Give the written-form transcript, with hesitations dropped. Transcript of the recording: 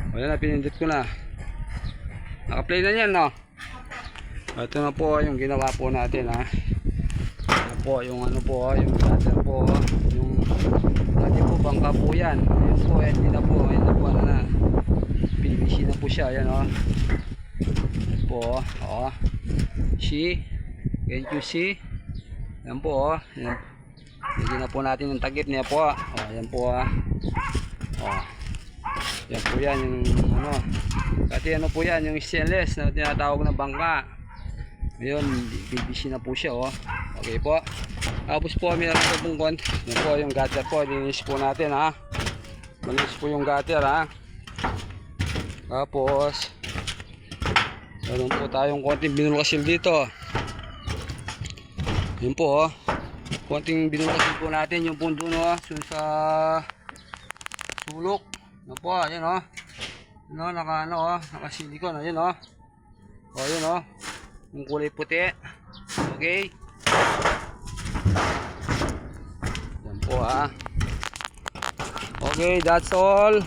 O yan na, pinindot ko na. Naka-play na yan, no? Ito na po yung ginawa po natin, ha. Ito po yung ano po, yung cutter po, yung dati po bangka po yan. Ayan po, hindi na po, ano na. PVC na po siya, ayan, o. Ayan po, o. See? Can't you see? Ayan po, o. Ayan. Lagyan na po natin yung takip niya po. O, ayan po, ha. O. Yan po yan, yung ano. Dati ano po yan, yung stainless na tinatawag na bangka. Ngayon, PVC na po siya, oh. Okay po. Tapos po, meron po pong konti. Yan po yung gutter po. Linis po natin, ha. Malinis po yung gutter, ha. Tapos, meron po tayong konting binulkasil dito. Yan po, oh. Konting binulkasil po natin yung pundo, no. Sa sulok. Yan po, yan, oh. No, naka-silicone, ayun, oh. O, yun, oh. Yung kulay puti. Okay. Yan po, ha. Okay, that's all.